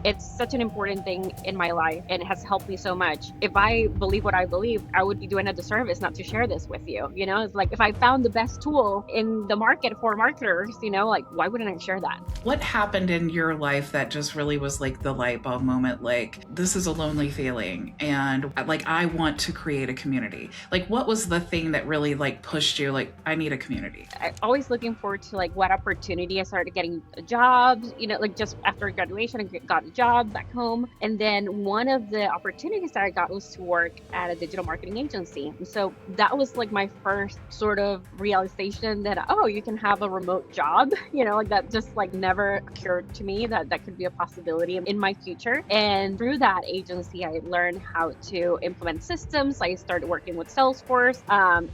It's such an important thing in my life and it has helped me so much. If I believe what I believe, I would be doing a disservice not to share this with you. It's like if I found the best tool in the market for marketers, like why wouldn't I share that? What happened in your life that just really was like the light bulb moment? Like, this is a lonely feeling and like, I want to create a community. Like, what was the thing that really like pushed you? Like, I need a community. I'm always looking forward to like what opportunity I started getting jobs, like just after graduation, I got a job back home. And then one of the opportunities that I got was to work at a digital marketing agency. And so that was like my first sort of realization that, oh, you can have a remote job, like that just like never occurred to me that that could be a possibility in my future. And through that agency, I learned how to implement systems. I started working with Salesforce.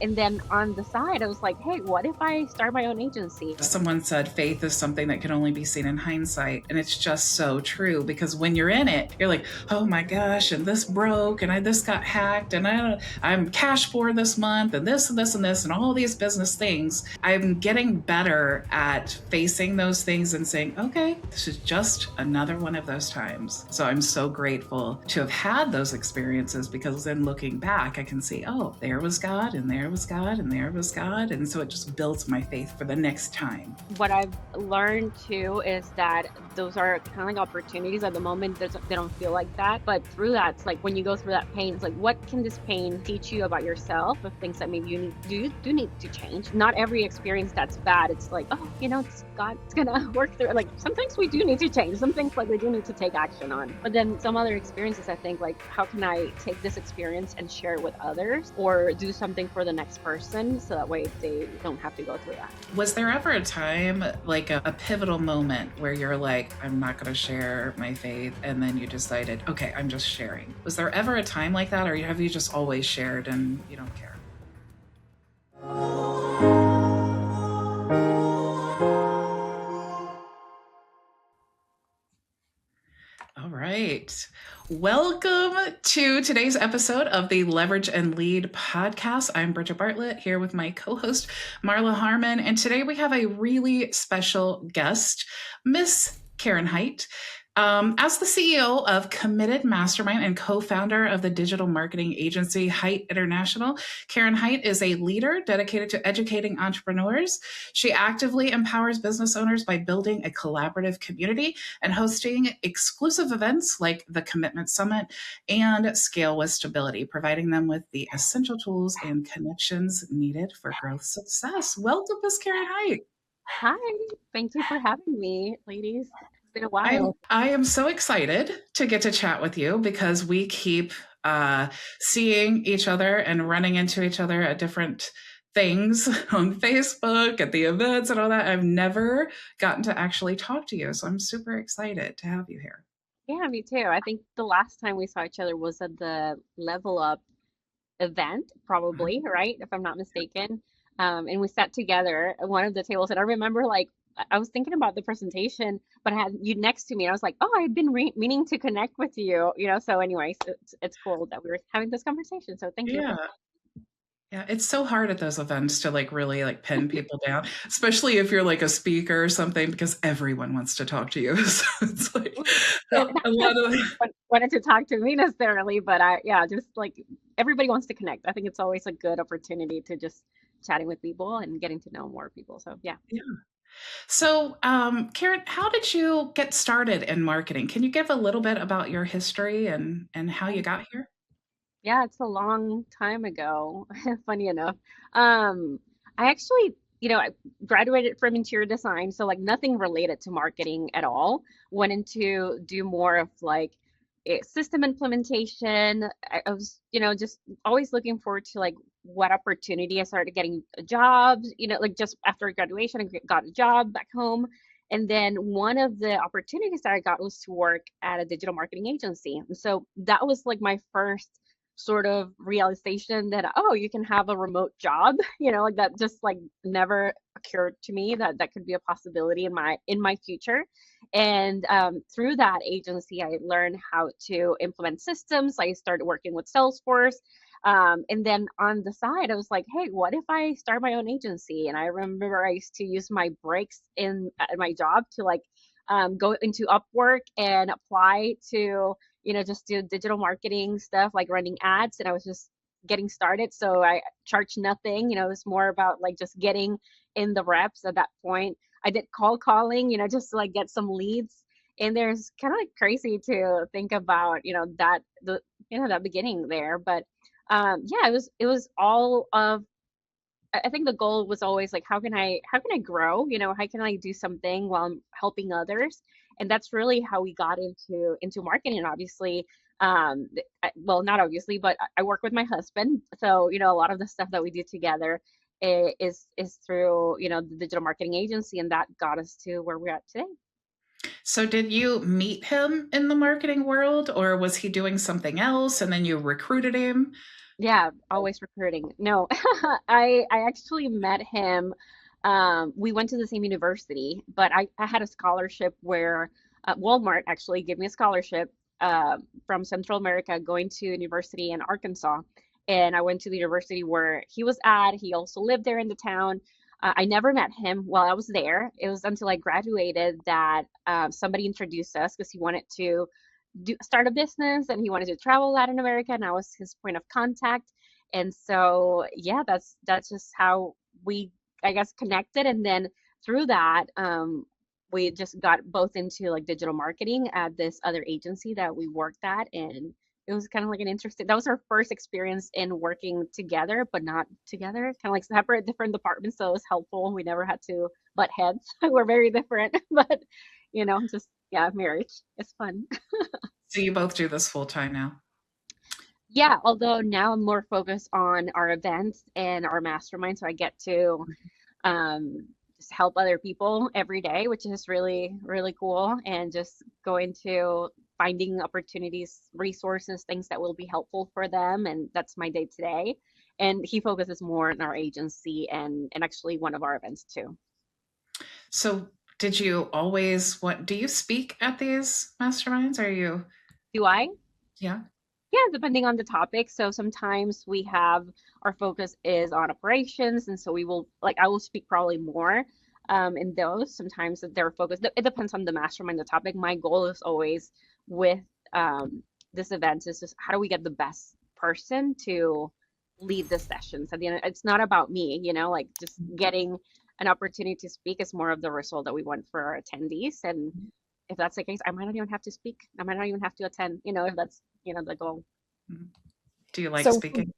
And then on the side, I was like, hey, what if I start my own agency? Someone said faith is something that can only be seen in hindsight. And it's just so true, because when you're in it, you're like, oh my gosh, and this broke, and this got hacked, and I'm cash poor this month, and this and this and this, and all these business things. I'm getting better at facing those things and saying, okay, this is just another one of those times. So I'm so grateful to have had those experiences, because then looking back, I can see, oh, there was God, and there was God, and there was God. And so it just builds my faith for the next time. What I've learned too is that those are kind of like opportunities. At the moment, they don't feel like that. But through that, it's like when you go through that pain, it's like, what can this pain teach you about yourself, of things that maybe you do need to change? Not every experience that's bad. It's like, oh, it's God, it's going to work through it. Like sometimes we do need to change. Some things like we do need to take action on. But then some other experiences, I think, like, how can I take this experience and share it with others, or do something for the next person so that way they don't have to go through that? Was there ever a time, like a pivotal moment, where you're like, I'm not going to share my faith, and then you decided, okay, I'm just sharing? Was there ever a time like that, or have you just always shared and you don't care? All right. Welcome to today's episode of the Leverage and Lead podcast. I'm Bridget Bartlett, here with my co-host, Marla Harmon. And today we have a really special guest, Miss Karen Hite. As the CEO of Committed Mastermind and co-founder of the digital marketing agency Hite International, Karen Hite is a leader dedicated to educating entrepreneurs. She actively empowers business owners by building a collaborative community and hosting exclusive events like the Commitment Summit and Scale with Stability, providing them with the essential tools and connections needed for growth success. Welcome, Ms. Karen Hite. Hi, thank you for having me, ladies. It's been a while. I am so excited to get to chat with you, because we keep seeing each other and running into each other at different things on Facebook, at the events and all that. I've never gotten to actually talk to you. So I'm super excited to have you here. Yeah, me too. I think the last time we saw each other was at the Level Up event, probably, right? If I'm not mistaken. And we sat together at one of the tables, and I remember like I was thinking about the presentation, but I had you next to me. And I was like, oh, I've been meaning to connect with you, So, anyways, it's cool that we were having this conversation. So, thank you. Yeah. Yeah, it's so hard at those events to like really like pin people down, especially if you're like a speaker or something, because everyone wants to talk to you. So it's like Yeah, a lot of wanted to talk to me necessarily, but just like everybody wants to connect. I think it's always a good opportunity to just chatting with people and getting to know more people. So, yeah. yeah. So, Karen, how did you get started in marketing? Can you give a little bit about your history and how you got here? Yeah, it's a long time ago, funny enough. I actually, I graduated from interior design, so like nothing related to marketing at all. Went into do more of like system implementation. I was, just always looking forward to like what opportunity I started getting jobs, like just after graduation, I got a job back home. And then one of the opportunities that I got was to work at a digital marketing agency. And so that was like my first sort of realization that, oh, you can have a remote job, like that just like never occurred to me that that could be a possibility in my future. And through that agency, I learned how to implement systems. I started working with Salesforce. And then on the side, I was like, hey, what if I start my own agency? And I remember I used to use my breaks at my job to like go into Upwork and apply to, just do digital marketing stuff like running ads. And I was just getting started. So I charged nothing. It was more about like just getting in the reps at that point. I did cold calling, just to like get some leads. And there's kind of like crazy to think about, that beginning there. But yeah, it was all of, I think the goal was always like, how can I grow? How can I do something while I'm helping others? And that's really how we got into marketing. Obviously, well, not obviously, but I work with my husband, so a lot of the stuff that we do together is through the digital marketing agency, and that got us to where we're at today. So did you meet him in the marketing world, or was he doing something else and then you recruited him? Yeah, always recruiting. No, I actually met him. We went to the same university, but I had a scholarship where Walmart actually gave me a scholarship from Central America going to university in Arkansas. And I went to the university where he was at. He also lived there in the town. I never met him while I was there. It was until I graduated that somebody introduced us because he wanted to start a business and he wanted to travel Latin America, and I was his point of contact. And so, yeah, that's just how we, I guess, connected. And then through that, we just got both into like digital marketing at this other agency that we worked at, and it was kind of like an interesting. That was our first experience in working together, but not together, kind of like separate, different departments. So it was helpful. We never had to butt heads. We're very different, but just yeah, marriage is fun. So you both do this full time now. Yeah, although now I'm more focused on our events and our mastermind, so I get to just help other people every day, which is really, really cool. And just going to finding opportunities, resources, things that will be helpful for them. And that's my day today. And he focuses more on our agency and actually one of our events too. So did you always want, do you speak at these masterminds? Are you, Do I? yeah? Yeah, depending on the topic. So sometimes we have our focus is on operations, and so we will like I will speak probably more in those. Sometimes they're focused. It depends on the mastermind, the topic. My goal is always with um, this event is just how do we get the best person to lead the sessions. At the end, it's not about me, like just getting an opportunity to speak is more of the result that we want for our attendees. And if that's the case, I might not even have to speak. I might not even have to attend, if that's, the goal. Mhm. Do you like So, speaking?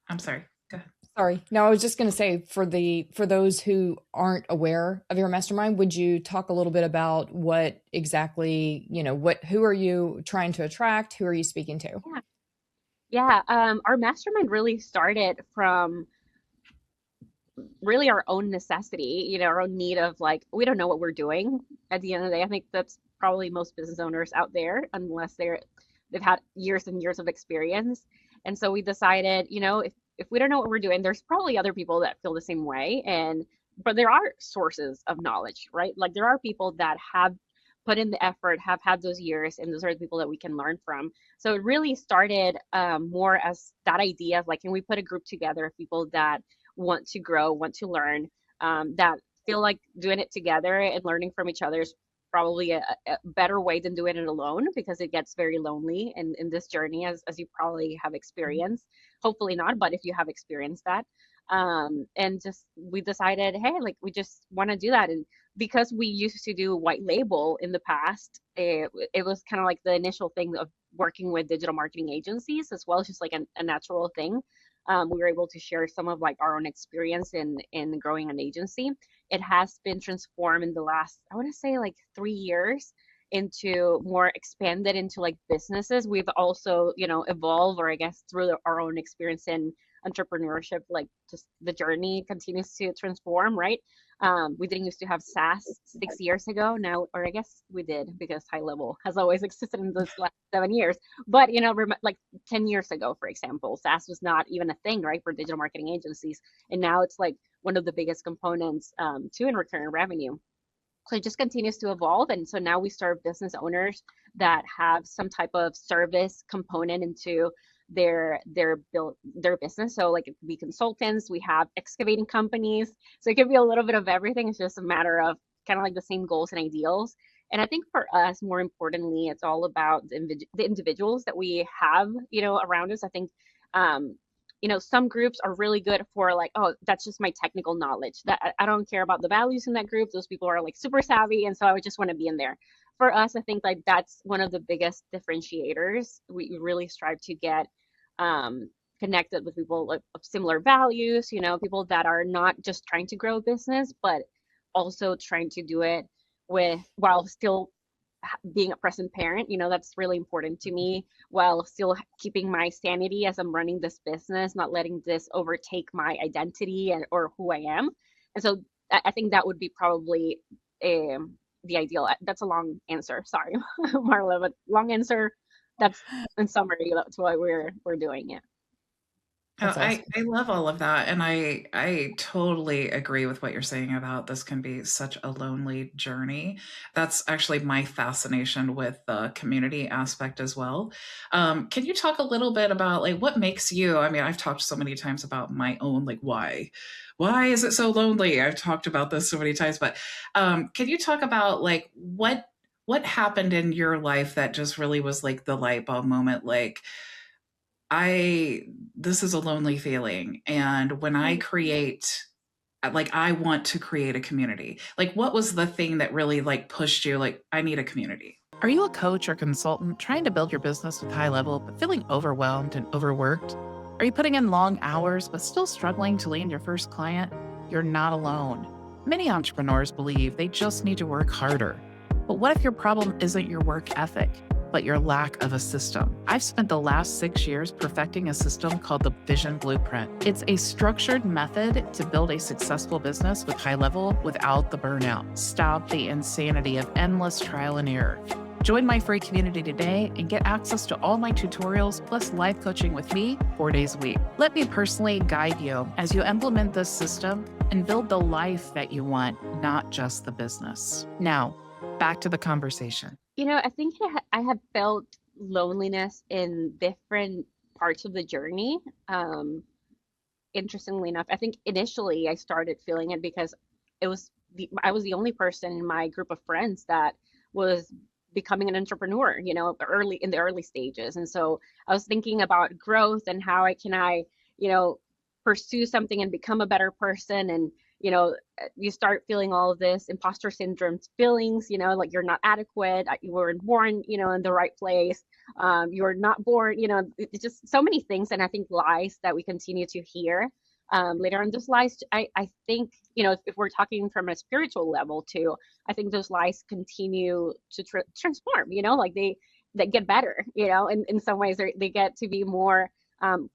I'm sorry. Go ahead. sorry. No, I was just going to say for those who aren't aware of your mastermind, would you talk a little bit about what exactly, who are you trying to attract? Who are you speaking to? Yeah. Yeah. Our mastermind really started from really our own necessity, our own need of like, we don't know what we're doing at the end of the day. I think that's probably most business owners out there, unless they've had years and years of experience. And so we decided, if we don't know what we're doing, there's probably other people that feel the same way. But there are sources of knowledge, right? Like there are people that have put in the effort, have had those years, and those are the people that we can learn from. So it really started more as that idea of like, can we put a group together of people that want to grow, want to learn, that feel like doing it together and learning from each other is probably a better way than doing it alone because it gets very lonely in this journey, as you probably have experienced. Hopefully not, but if you have experienced that. And just we decided, hey, like we just want to do that. And because we used to do white label in the past, it was kind of like the initial thing of working with digital marketing agencies as well as just like a natural thing. We were able to share some of like our own experience in growing an agency. It has been transformed in the last, I want to say like 3 years into more expanded into like businesses. We've also, evolved, or I guess through our own experience in entrepreneurship, like just the journey continues to transform, right? We didn't used to have SaaS 6 years ago now, or I guess we did because HighLevel has always existed in this last 7 years. But, like 10 years ago, for example, SaaS was not even a thing, right, for digital marketing agencies. And now it's like one of the biggest components to in recurring revenue. So it just continues to evolve. And so now we serve business owners that have some type of service component into their business. So like it could be consultants, we have excavating companies. So it could be a little bit of everything. It's just a matter of kind of like the same goals and ideals. And I think for us, more importantly, it's all about the individuals that we have, around us. I think, um, some groups are really good for like, oh, that's just my technical knowledge. That I don't care about the values in that group. Those people are like super savvy, and so I would just want to be in there. For us, I think like that's one of the biggest differentiators. We really strive to get connected with people of similar values, people that are not just trying to grow a business, but also trying to do it with while still being a present parent. That's really important to me, while still keeping my sanity as I'm running this business, not letting this overtake my identity or who I am. And so I think that would be probably the ideal. That's a long answer. Sorry, Marla, but long answer. That's in summary. That's what we're doing. Yeah. Oh, That's awesome. I love all of that. And I totally agree with what you're saying about this can be such a lonely journey. That's actually my fascination with the community aspect as well. Can you talk a little bit about like what makes you, I mean, I've talked so many times about my own, like why is it so lonely? I've talked about this so many times, but can you talk about like what happened in your life that just really was like the light bulb moment? Like, I this is a lonely feeling, and when I create like I want to create a community. Like what was the thing that really like pushed you like I need a community? Are you a coach or consultant trying to build your business with HighLevel but feeling overwhelmed and overworked? Are you putting in long hours but still struggling to land your first client? You're not alone. Many entrepreneurs believe they just need to work harder. But what if your problem isn't your work ethic, but your lack of a system? I've spent the last 6 years perfecting a system called the Vision Blueprint. It's a structured method to build a successful business with HighLevel without the burnout. Stop the insanity of endless trial and error. Join my free community today and get access to all my tutorials plus live coaching with me 4 days a week. Let me personally guide you as you implement this system and build the life that you want, not just the business. Now, back to the conversation. I think I have felt loneliness in different parts of the journey. Interestingly enough, I think initially I started feeling it because I was the only person in my group of friends that was becoming an entrepreneur, early in the early stages. And so I was thinking about growth and how you know, pursue something and become a better person. And, you start feeling all of this imposter syndrome feelings, like you're not adequate, you weren't born, in the right place. You're not born, it's just so many things. And I think lies that we continue to hear later on, those lies, I think, if we're talking from a spiritual level too, I think those lies continue to transform, like they get better, in some ways they get to be more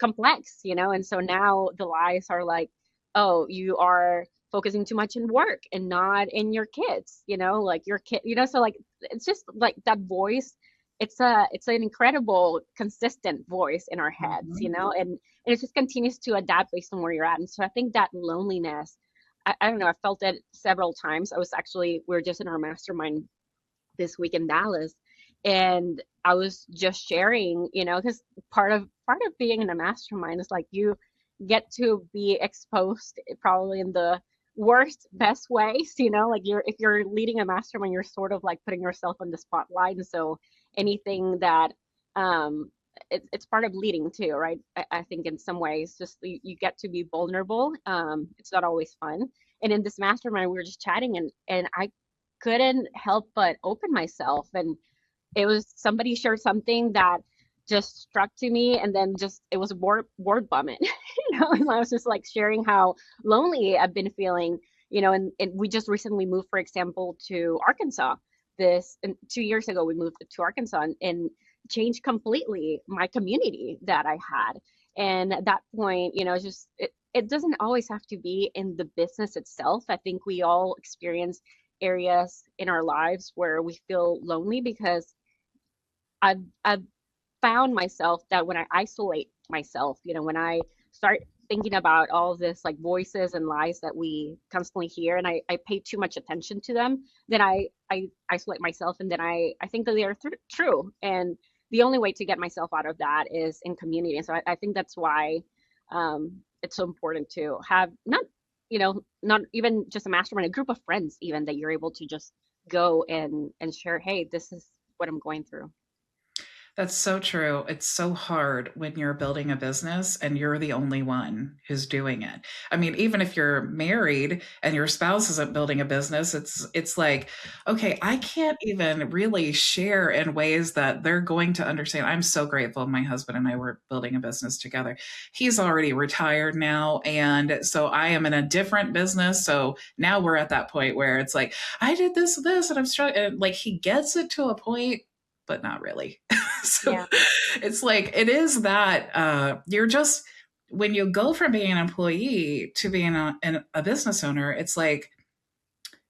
complex, and so now the lies are like, oh, you are focusing too much in work and not in your kids, like your kid, so like it's just like that voice. It's an incredible consistent voice in our heads, and it just continues to adapt based on where you're at. And so I think that loneliness, I don't know, I felt it several times. We were just in our mastermind this week in Dallas, and I was just sharing, because part of being in a mastermind is like you get to be exposed probably in the worst best ways, like if you're leading a mastermind, you're sort of like putting yourself on the spotlight. And so anything that it's part of leading too, right? I think in some ways just you get to be vulnerable. It's not always fun. And in this mastermind we were just chatting, and I couldn't help but open myself. And it was somebody shared something that just struck to me, and then just it was a word vomit. And I was just like sharing how lonely I've been feeling, and we just recently moved, for example, to Arkansas. And 2 years ago we moved to Arkansas, and changed completely my community that I had. And at that point, it doesn't always have to be in the business itself. I think we all experience areas in our lives where we feel lonely, because I've found myself that when I isolate myself, when I start thinking about all this like voices and lies that we constantly hear, and I pay too much attention to them, then I isolate myself, and then I think that they are true. And the only way to get myself out of that is in community. And so I think that's why it's so important to have not even just a mastermind, a group of friends even that you're able to just go and share, hey, this is what I'm going through. That's so true. It's so hard when you're building a business and you're the only one who's doing it. I mean, even if you're married and your spouse isn't building a business, it's like, okay, I can't even really share in ways that they're going to understand. I'm so grateful my husband and I were building a business together. He's already retired now, and so I am in a different business. So now we're at that point where it's like, I did this, and I'm struggling. Like he gets it to a point, but not really. So Yeah. it's like it is that you're just when you go from being an employee to being a business owner, it's like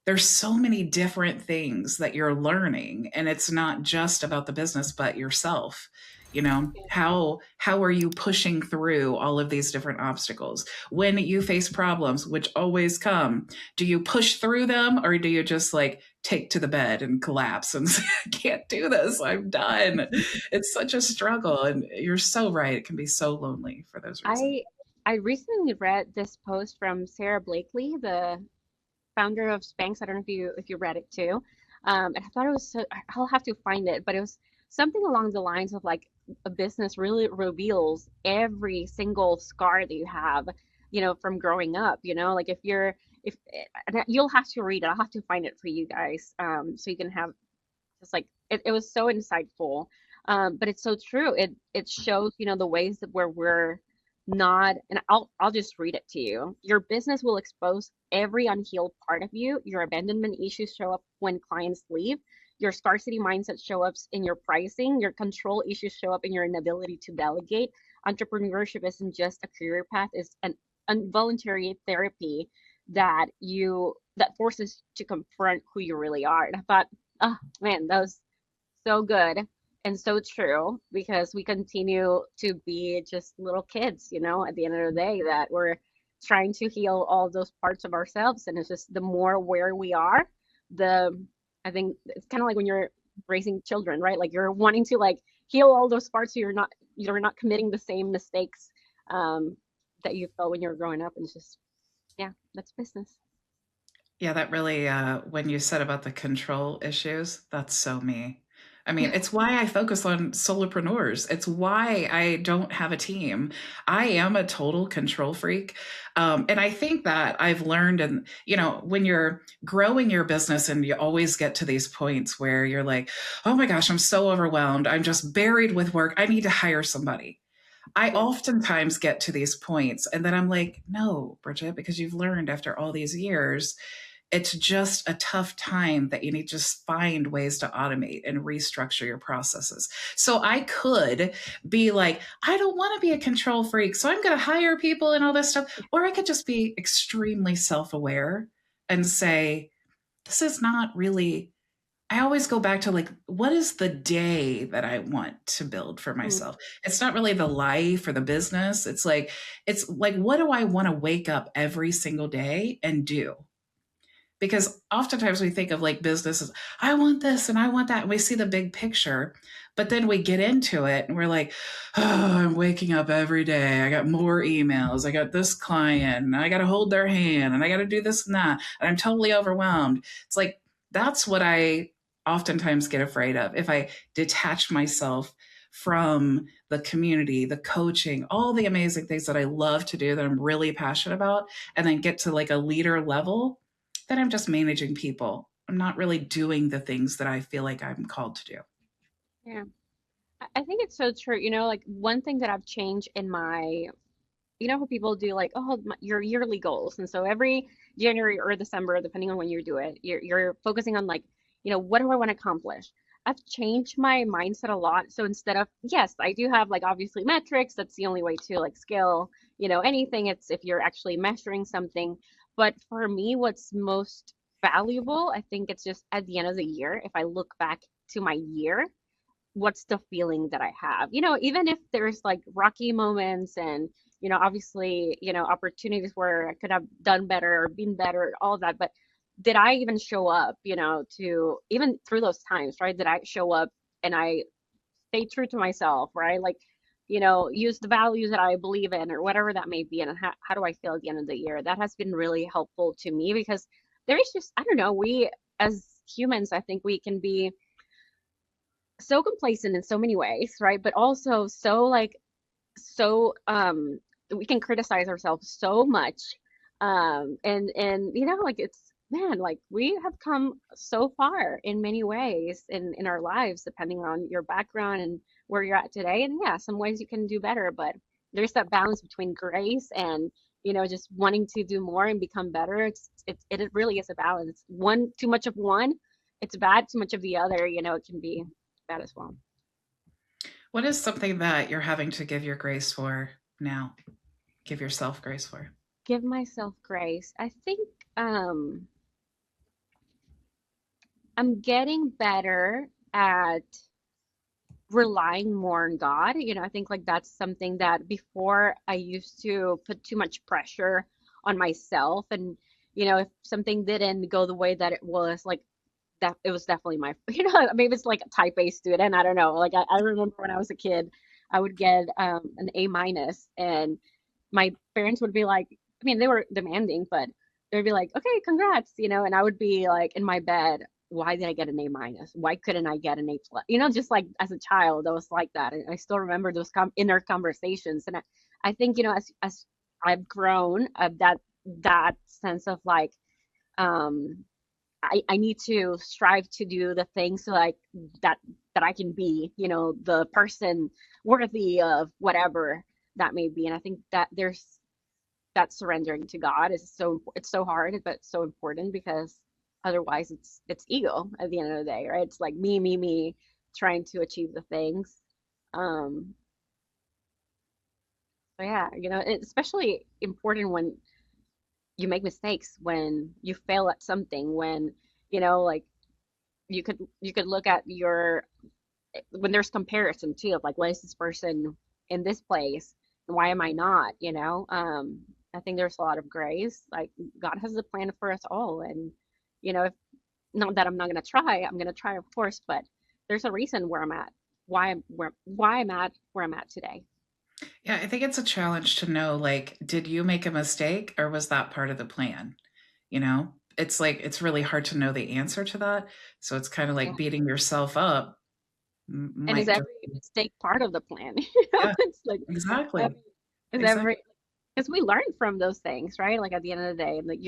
there's so many different things that you're learning, and it's not just about the business but yourself. You know, how are you pushing through all of these different obstacles when you face problems, which always come? Do you push through them, or do you just like take to the bed and collapse and say, I can't do this, I'm done? It's such a struggle, and you're so right, it can be so lonely for those reasons. I I recently read this post from Sarah Blakely, the founder of Spanx. I don't know if you read it too. And I thought it was so, I'll have to find it, but it was something along the lines of like a business really reveals every single scar that you have, from growing up, like if and you'll have to read it. I'll have to find it for you guys, so you can have just like it was so insightful. But it's so true. It shows, the ways that where we're not, and I'll just read it to you. Your business will expose every unhealed part of you. Your abandonment issues show up when clients leave. Your scarcity mindset show up in your pricing. Your control issues show up in your inability to delegate. Entrepreneurship isn't just a career path, it's an involuntary therapy that forces to confront who you really are. And I thought, oh man, that was so good and so true, because we continue to be just little kids, at the end of the day, that we're trying to heal all those parts of ourselves. And it's just the more aware we are, the I think it's kind of like when you're raising children, right? Like you're wanting to like heal all those parts so you're not committing the same mistakes that you felt when you were growing up. And it's just, yeah, that's business. Yeah, that really, when you said about the control issues, that's so me. I mean, it's why I focus on solopreneurs. It's why I don't have a team. I am a total control freak. And I think that I've learned, and, when you're growing your business and you always get to these points where you're like, oh my gosh, I'm so overwhelmed. I'm just buried with work. I need to hire somebody. I Yeah. oftentimes get to these points and then I'm like, no, Bridget, because you've learned after all these years it's just a tough time that you need to just find ways to automate and restructure your processes. So I could be like, I don't want to be a control freak, so I'm going to hire people and all this stuff. Or I could just be extremely self aware and say, this is not really. I always go back to like, what is the day that I want to build for Mm. myself? It's not really the life or the business. It's like, what do I want to wake up every single day and do? Because oftentimes we think of like businesses, I want this and I want that, and we see the big picture, but then we get into it and we're like, oh, I'm waking up every day, I got more emails, I got this client and I got to hold their hand and I got to do this and that, and I'm totally overwhelmed. It's like that's what I oftentimes get afraid of. If I detach myself from the community, the coaching, all the amazing things that I love to do that I'm really passionate about, and then get to like a leader level, that I'm just managing people. I'm not really doing the things that I feel like I'm called to do. Yeah. I think it's so true. Like one thing that I've changed in my, how people do like, oh, your yearly goals. And so every January or December, depending on when you do it, you're focusing on like, what do I want to accomplish? I've changed my mindset a lot. So instead of, yes, I do have like obviously metrics. That's the only way to like scale, anything. It's if you're actually measuring something. But for me, what's most valuable, I think it's just at the end of the year, if I look back to my year, what's the feeling that I have? Even if there's like rocky moments and, obviously, opportunities where I could have done better or been better, all of that. But did I even show up, to even through those times, right? Did I show up and I stay true to myself, right? Like, use the values that I believe in or whatever that may be. And how do I feel at the end of the year? That has been really helpful to me because there is just, I don't know, we as humans, I think we can be so complacent in so many ways, right? But also so like so we can criticize ourselves so much. And you know, like it's man, like we have come so far in many ways in our lives, depending on your background and where you're at today. And yeah, some ways you can do better, but there's that balance between grace and you know just wanting to do more and become better. It really is a balance. One too much of one, it's bad. Too much of the other, you know, it can be bad as well. What is something that you're having to give your grace for now? Give yourself grace for? Give myself grace. I think um I'm getting better at relying more on God. You know, I think like that's something that before I used to put too much pressure on myself. And, you know, if something didn't go the way that it was, like that, it was definitely my, you know, maybe it's like a type A student. I don't know. Like I remember when I was a kid, I would get an A minus, and my parents would be like, I mean, they were demanding, but they'd be like, okay, congrats, you know, and I would be like in my bed, why did I get an A minus? Why couldn't I get an A plus? You know, just like as a child, I was like that. And I still remember those inner conversations. And I think, you know, as I've grown, that sense of like, um, I need to strive to do the things so like that I can be, you know, the person worthy of whatever that may be. And I think that there's that surrendering to God is so it's so hard, but it's so important because otherwise it's ego at the end of the day, right? It's like me, trying to achieve the things. Um, so yeah, you know, it's especially important when you make mistakes, when you fail at something, when you know, like you could look at your when there's comparison too of like why is this person in this place and why am I not, you know? I think there's a lot of grace. Like God has a plan for us all. And, you know, if not that I'm not gonna try, I'm gonna try of course, but there's a reason where I'm at, why I'm at where I'm at today. Yeah, I think it's a challenge to know, like, did you make a mistake or was that part of the plan? You know, it's like, it's really hard to know the answer to that. So it's kind of Yeah. like beating yourself up And is might just, every mistake part of the plan? You know, yeah, it's like I exactly. mean, is Exactly. every because we learn from those things, right? Like at the end of the day, like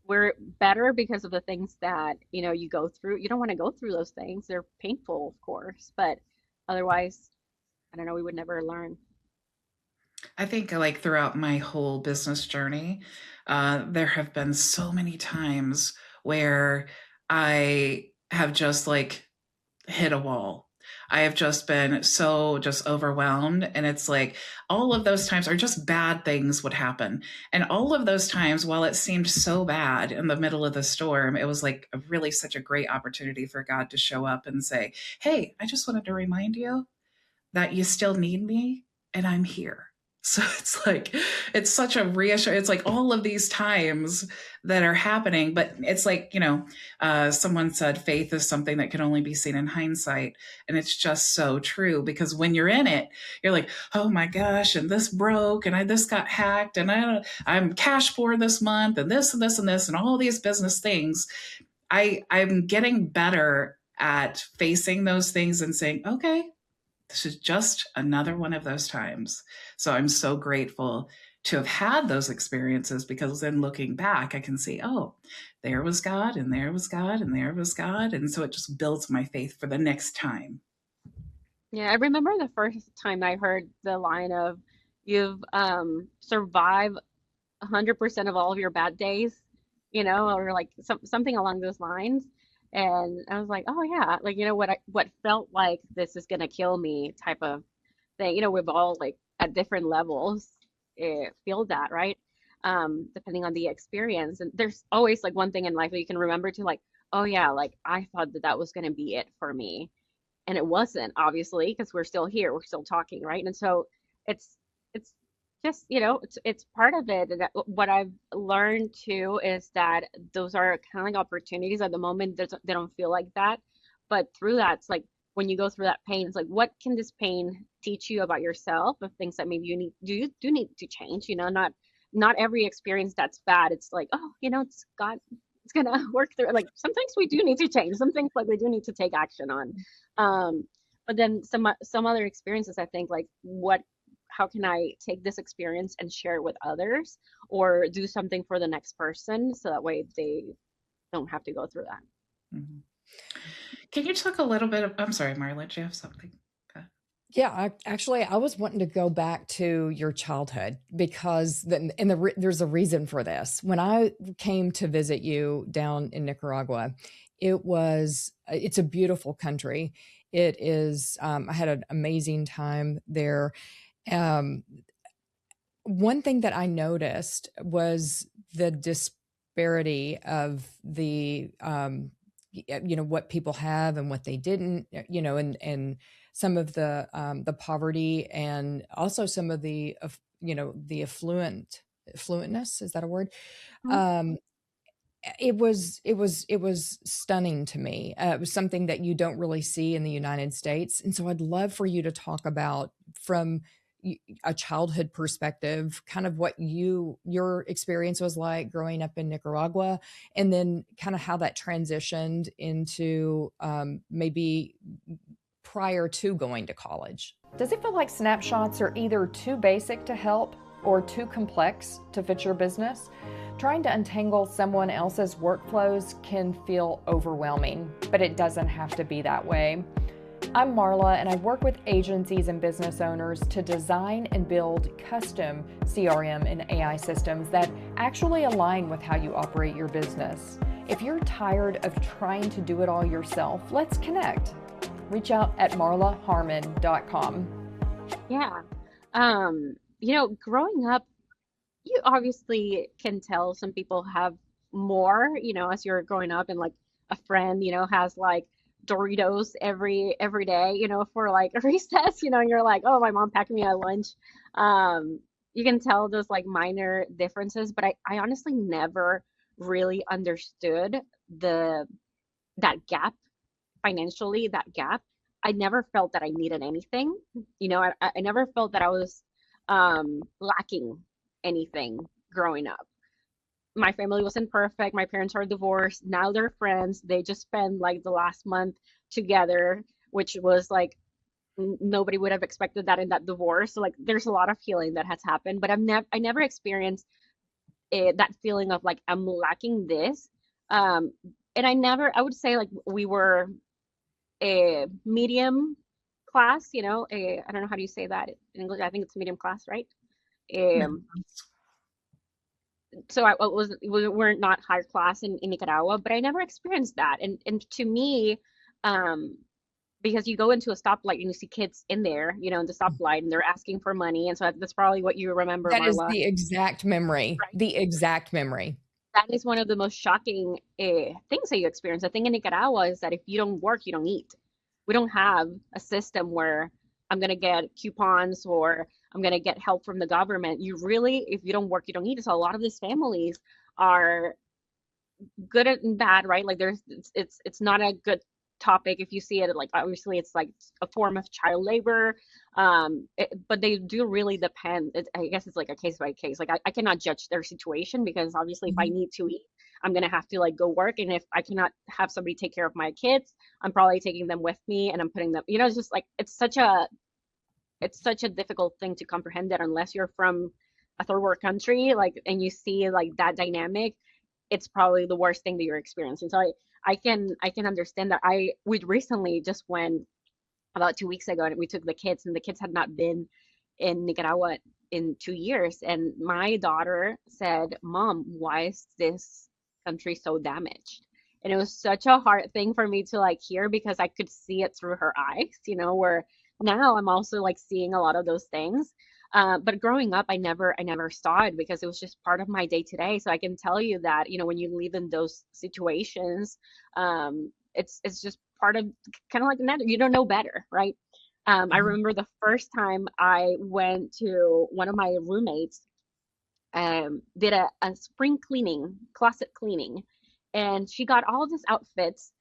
we're better because of the things that, you know, you go through. You don't want to go through those things. They're painful, of course, but otherwise, I don't know, we would never learn. I think like throughout my whole business journey, there have been so many times where I have just like hit a wall. I have just been so just overwhelmed. And it's like all of those times are just bad things would happen. And all of those times, while it seemed so bad in the middle of the storm, it was like a really such a great opportunity for God to show up and say, hey, I just wanted to remind you that you still need me and I'm here. So it's like, it's such a reassurance. It's like all of these times that are happening, but it's like, you know, someone said faith is something that can only be seen in hindsight. And it's just so true because when you're in it, you're like, oh my gosh, and this broke and this got hacked and I'm cash poor this month and this and this and this and all these business things. I'm getting better at facing those things and saying, okay, this is just another one of those times. So I'm so grateful to have had those experiences because then looking back, I can see, oh, there was God and there was God and there was God. And so it just builds my faith for the next time. Yeah, I remember the first time I heard the line of you've survived 100% of all of your bad days, you know, or like something along those lines. And I was like, oh yeah, like you know what felt like this is gonna kill me type of thing. You know, we've all like at different levels feel that, right? Depending on the experience. And there's always like one thing in life that you can remember to like, oh yeah, like I thought that that was gonna be it for me, and it wasn't obviously because we're still here, we're still talking, right? And so it's just you know it's part of it. And what I've learned too is that those are kind of like opportunities at the moment. They don't feel like that, but through that, it's like when you go through that pain, it's like what can this pain teach you about yourself of things that maybe you do need to change. You know, not every experience that's bad. It's like oh, you know, it's God. it's gonna work through. Like sometimes we do need to change. Some things like we do need to take action on. But then some other experiences, I think like how can I take this experience and share it with others or do something for the next person so that way they don't have to go through that. Mhm. Can you talk a little bit I'm sorry, Marla, do you have something? Yeah, I was wanting to go back to your childhood because there's a reason for this. When I came to visit you down in Nicaragua, it's a beautiful country. It is. I had an amazing time there. Um, One thing that I noticed was the disparity of what people have and what they didn't, and some of the poverty and also some of the affluentness, is that a word? Mhm. Um, it was stunning to me. It was something that you don't really see in the United States, and so I'd love for you to talk about from a childhood perspective, kind of what your experience was like growing up in Nicaragua, and then kind of how that transitioned into maybe prior to going to college. Does it feel like snapshots are either too basic to help or too complex to fit your business? Trying to untangle someone else's workflows can feel overwhelming, but it doesn't have to be that way. I'm Marla, and I work with agencies and business owners to design and build custom CRM and AI systems that actually align with how you operate your business. If you're tired of trying to do it all yourself, let's connect. Reach out at marlaharmon.com. Yeah. Growing up, you obviously can tell some people have more, as you're growing up and like a friend, has like Doritos every day, for like a recess, and you're like, oh, my mom packed me a lunch. You can tell those like minor differences, but I honestly never really understood that gap financially, that gap. I never felt that I needed anything. I never felt that I was lacking anything growing up. My family wasn't perfect. My parents are divorced. Now they're friends. They just spent like the last month together, which was like nobody would have expected that in that divorce. So like there's a lot of healing that has happened, but I never experienced that feeling of like I'm lacking this. Um, and I would say like we were a medium class, I don't know how do you say that in English. I think it's medium class, right? Middle Um, class. so we weren't not higher class in Nicaragua, but I never experienced that. And to me, um, because you go into a stoplight and you see kids in there, in the stoplight, and they're asking for money, and so that's probably what you remember, That is Marla, the exact memory. right? The exact memory. That is one of the most shocking things that you experience. I think in Nicaragua is that if you don't work, you don't eat. We don't have a system where I'm going to get coupons or I'm going to get help from the government. You really, if you don't work, you don't eat. So a lot of these families are good and bad, right? Like it's not a good topic if you see it like obviously it's like a form of child labor, but they do really depend. I guess it's like a case by case. Like I cannot judge their situation because obviously if I Mhm. need to eat, I'm gonna have to like go work, and if I cannot have somebody take care of my kids, I'm probably taking them with me and I'm putting them. It's just like it's such a difficult thing to comprehend that unless you're from a third world country, like, and you see like that dynamic, it's probably the worst thing that you're experiencing. So I can understand that. We recently just went about 2 weeks ago and we took the kids, and the kids had not been in Nicaragua in 2 years. And my daughter said, Mom, why is this country so damaged? And it was such a hard thing for me to like hear because I could see it through her eyes, where now I'm also like seeing a lot of those things. But growing up, I never saw it because it was just part of my day to day. So I can tell you that, when you live in those situations, it's just part of kind of like that. You don't know better, right? I Mhm. remember the first time I went to one of my roommates, did a spring cleaning, closet cleaning, and she got all of these outfits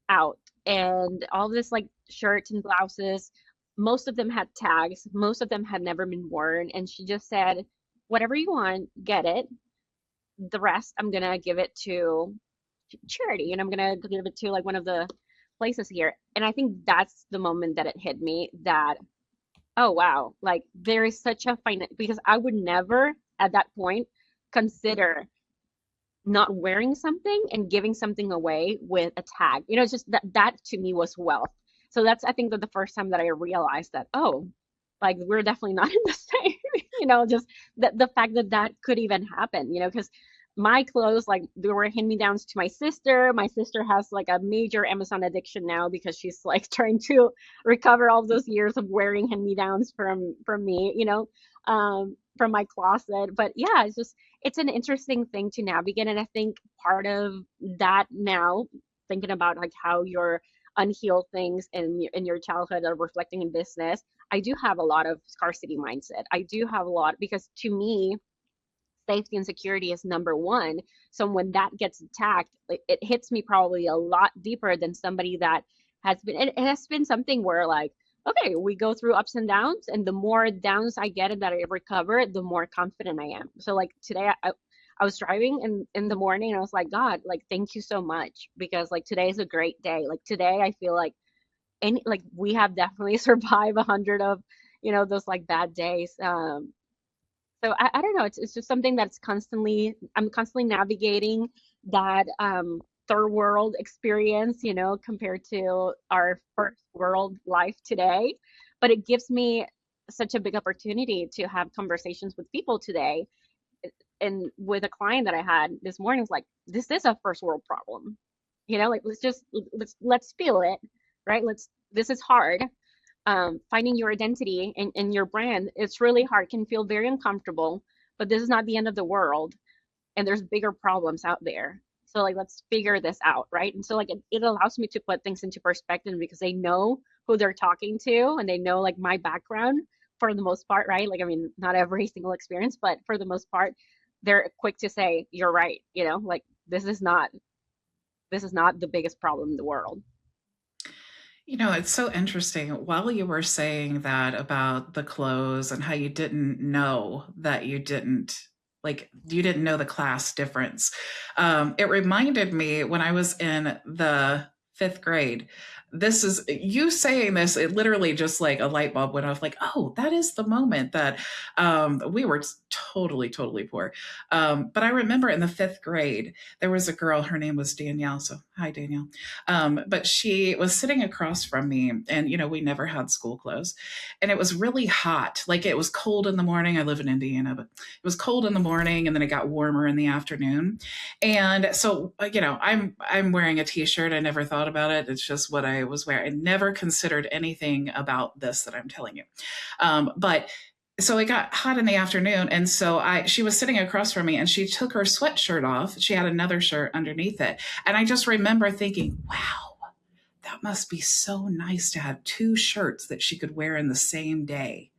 out and all this like shirts and blouses. Most of them had tags, most of them had never been worn, and she just said, whatever you want, get it. The rest I'm gonna give it to charity, and I'm gonna give it to like one of the places here. And I think that's the moment that it hit me that, oh wow, like there is such a because I would never at that point consider not wearing something and giving something away with a tag. It's just that to me was wealth. So that's, I think, that the first time that I realized that, oh, like we're definitely not in the same, just the fact that that could even happen, because my clothes, like they were hand-me-downs to my sister. My sister has like a major Amazon addiction now because she's like trying to recover all those years of wearing hand-me-downs from me, from my closet. But yeah, it's an interesting thing to navigate. And I think part of that now, thinking about like how your unhealed things in your childhood are reflecting in business, I do have a lot of scarcity mindset. I do have a lot because to me, safety and security is number one. So when that gets attacked, it hits me probably a lot deeper than somebody that has been, it has been something where like, okay, we go through ups and downs, and the more downs I get and that I recover, the more confident I am. So like today, I was driving in the morning, and I was like, God, like, thank you so much, because like today is a great day. Like today, I feel like like we have definitely survived 100 of, those like bad days. So I don't know. It's just something that's I'm constantly navigating that third world experience, compared to our first world life today. But it gives me such a big opportunity to have conversations with people today. And with a client that I had this morning, it's like, this is a first world problem. Like let's feel it, right? This is hard. Finding your identity and your brand, it's really hard, can feel very uncomfortable, but this is not the end of the world, and there's bigger problems out there. So like let's figure this out, right? And so like it allows me to put things into perspective because they know who they're talking to, and they know like my background for the most part, right? Like I mean, not every single experience, but for the most part, they're quick to say, you're right, like this is not the biggest problem in the world. It's so interesting. While you were saying that about the clothes and how you didn't know that you didn't know the class difference, it reminded me when I was in the fifth grade. This is you saying this, it literally just like a light bulb went off, like, oh, that is the moment that we were totally, totally poor. But I remember in the fifth grade, there was a girl, her name was Danielle. So, hi, Danielle. But she was sitting across from me, and we never had school clothes, and it was really hot. Like it was cold in the morning. I live in Indiana, but it was cold in the morning, and then it got warmer in the afternoon. And so, I'm wearing a t-shirt. I never thought about it. It's just what I was wearing. I never considered anything about this that I'm telling you. But so it got hot in the afternoon, and so she was sitting across from me, and she took her sweatshirt off. She had another shirt underneath it, and I just remember thinking, wow, that must be so nice to have two shirts that she could wear in the same day.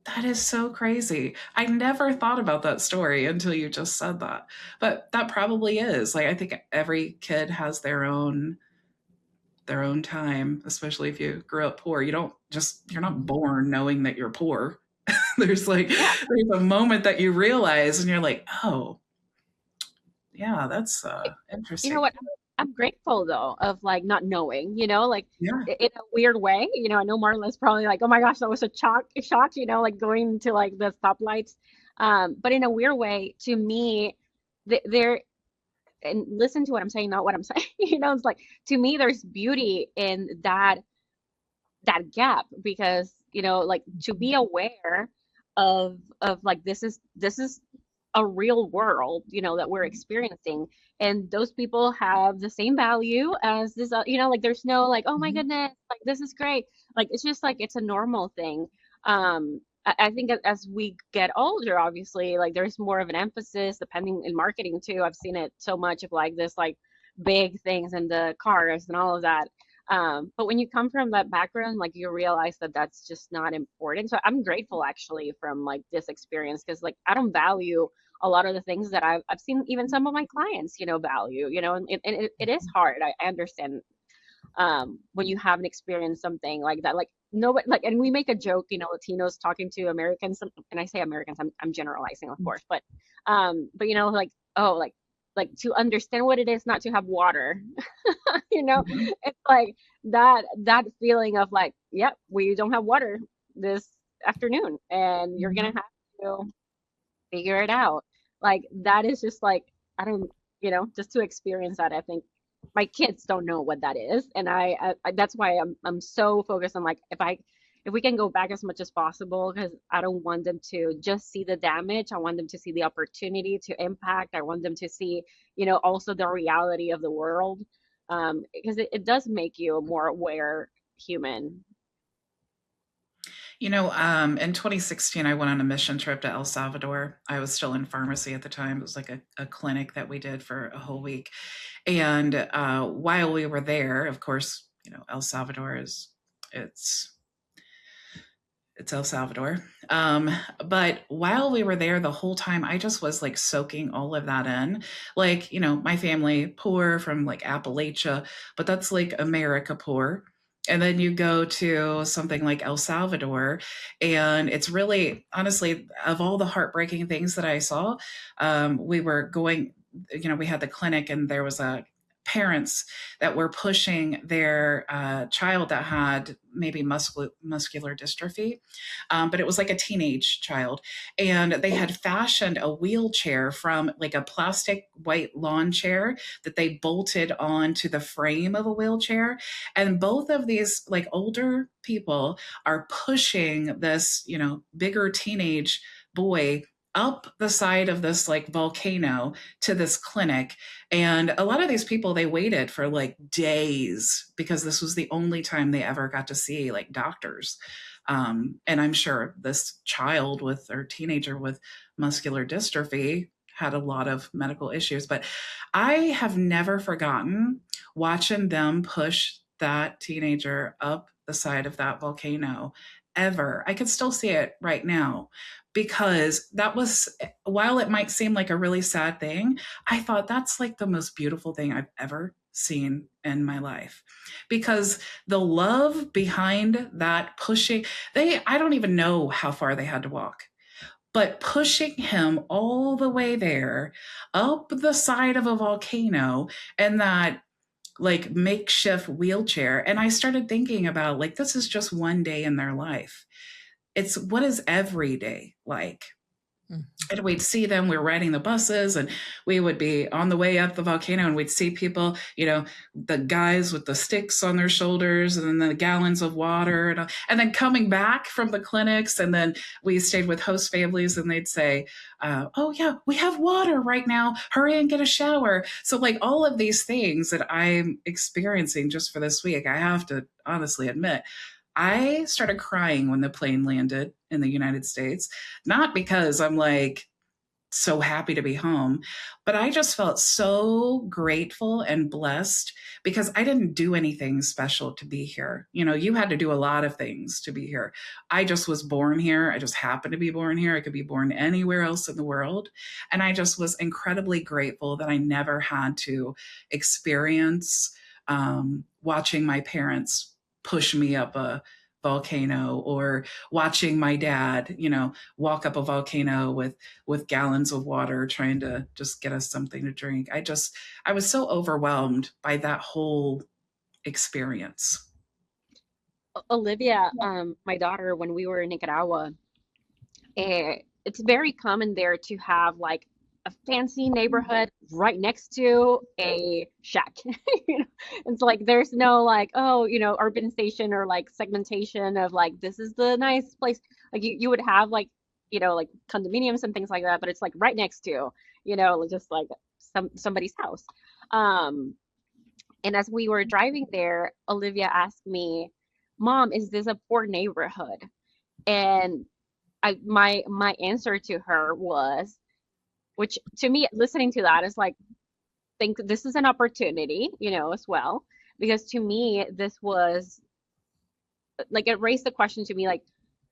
That is so crazy. I never thought about that story until you just said that. But that probably is. Like I think every kid has their own time, especially if you grew up poor. You're not born knowing that you're poor. there's Yeah. a moment that you realize and you're like, oh, yeah, that's You know interesting. what? I'm grateful though of like not knowing, like Yeah. in a weird way. I know Marla's probably like, oh my gosh, that was a shock, like going to like the stoplights. But in a weird way, to me, there, and listen to what I'm saying, not what I'm saying. It's like to me, there's beauty in that gap because like to be aware of like this is a real world that we're experiencing, and those people have the same value as this like there's no like, oh my Mhm. goodness, like this is great, like it's just like it's a normal thing. I think as we get older, obviously, like there's more of an emphasis depending in marketing too. I've seen it so much of like this like big things and the cars and all of that. But when you come from that background, like you realize that that's just not important. So I'm grateful actually from like this experience because like I don't value a lot of the things that I've seen even some of my clients, value, and it is hard. I understand when you haven't experienced something like that, like nobody like, and we make a joke, Latinos talking to Americans, and I say Americans, I'm generalizing, of course, but like, oh, like like to understand what it is not to have water. You know, Mhm. it's like that feeling of like, yep, we don't have water this afternoon, and you're gonna Mhm. have to figure it out. Like that is just like, I don't, just to experience that, I think my kids don't know what that is, and that's why I'm so focused on like if we can go back as much as possible, because I don't want them to just see the damage. I want them to see the opportunity to impact. I want them to see, also the reality of the world, because it does make you a more aware human. In 2016, I went on a mission trip to El Salvador. I was still in pharmacy at the time. It was like a clinic that we did for a whole week. And while we were there, of course, El Salvador it's it's El Salvador. But while we were there the whole time, I just was like soaking all of that in. Like, my family poor from like Appalachia, but that's like America poor. And then you go to something like El Salvador, and it's really, honestly, of all the heartbreaking things that I saw, we were going, we had the clinic, and there was a parents that were pushing their child that had maybe muscular dystrophy, but it was like a teenage child. And they had fashioned a wheelchair from like a plastic white lawn chair that they bolted onto the frame of a wheelchair. And both of these like older people are pushing this, bigger teenage boy up the side of this like volcano to this clinic. And a lot of these people, they waited for like days because this was the only time they ever got to see like doctors. And I'm sure this child with or teenager with muscular dystrophy had a lot of medical issues. But I have never forgotten watching them push that teenager up the side of that volcano ever. I could still see it right now because that was, while it might seem like a really sad thing, I thought that's like the most beautiful thing I've ever seen in my life, because the love behind that pushing, I don't even know how far they had to walk, but pushing him all the way there up the side of a volcano and that like makeshift wheelchair. And I started thinking about like, this is just one day in their life. It's what is every day like? And we'd see them, we were riding the buses, and we would be on the way up the volcano, and we'd see people, the guys with the sticks on their shoulders and then the gallons of water, and then coming back from the clinics. And then we stayed with host families, and they'd say, oh yeah, we have water right now, hurry and get a shower. So like all of these things that I'm experiencing just for this week, I have to honestly admit, I started crying when the plane landed in the United States, not because I'm like so happy to be home, but I just felt so grateful and blessed because I didn't do anything special to be here. You had to do a lot of things to be here. I just was born here. I just happened to be born here. I could be born anywhere else in the world. And I just was incredibly grateful that I never had to experience watching my parents push me up a volcano, or watching my dad, walk up a volcano with gallons of water trying to just get us something to drink. I was so overwhelmed by that whole experience. Olivia, my daughter, when we were in Nicaragua, it's very common there to have like a fancy neighborhood right next to a shack. You know, it's like there's no like, oh, urbanization or like segmentation of like this is the nice place. Like you would have like, like condominiums and things like that, but it's like right next to, just like somebody's house. Um, and as we were driving there, Olivia asked me, "Mom, is this a poor neighborhood?" And my answer to her was, which to me, listening to that is like, think this is an opportunity, as well, because to me, this was like it raised the question to me, like,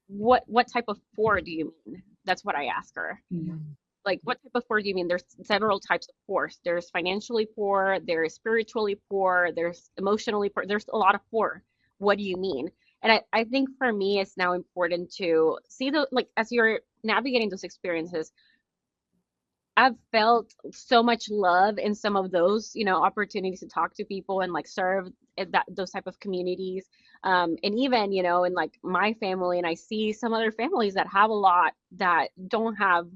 what type of poor do you mean? That's what I asked her. Mhm. Like, what type of poor do you mean? There's several types of poor. There's financially poor, there's spiritually poor, there's emotionally poor. There's a lot of poor. What do you mean? And I think for me, it's now important to see the like as you're navigating those experiences, I've felt so much love in some of those, opportunities to talk to people and like serve at those type of communities. And even, in like my family, and I see some other families that have a lot that don't have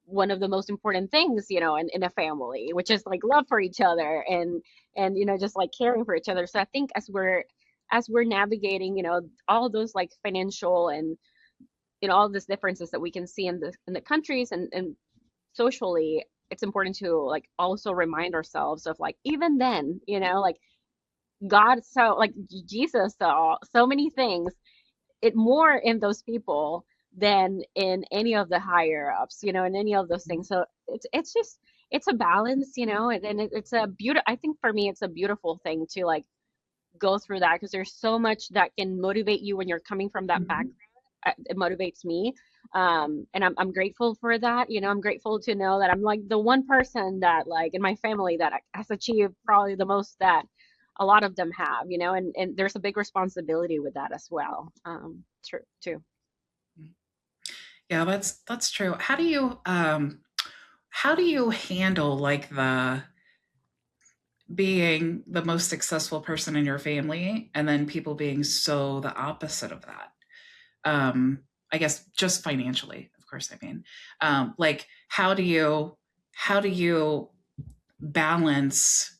one of the most important things, in a family, which is like love for each other and just like caring for each other. So I think as we're navigating, all those like financial and all of these differences that we can see in the countries and socially, it's important to like also remind ourselves of like even then, like God so like Jesus saw so many things it more in those people than in any of the higher ups, and any of those things. So it's just it's a balance, and it's a beautiful. I think for me, it's a beautiful thing to like go through that because there's so much that can motivate you when you're coming from that background. It motivates me. And I'm grateful for that. I'm grateful to know that I'm like the one person that like in my family that has achieved probably the most that a lot of them have, and there's a big responsibility with that as well. True too. Yeah, that's true. How do you handle like the being the most successful person in your family and then people being so the opposite of that? I guess just financially, of course, I mean. Like how do you balance?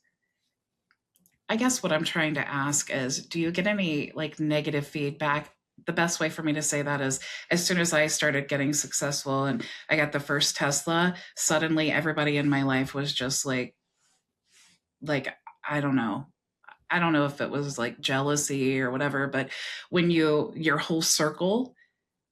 I guess what I'm trying to ask is, do you get any like negative feedback? The best way for me to say that is as soon as I started getting successful and I got the first Tesla, suddenly everybody in my life was just like I don't know. I don't know if it was like jealousy or whatever, but when your whole circle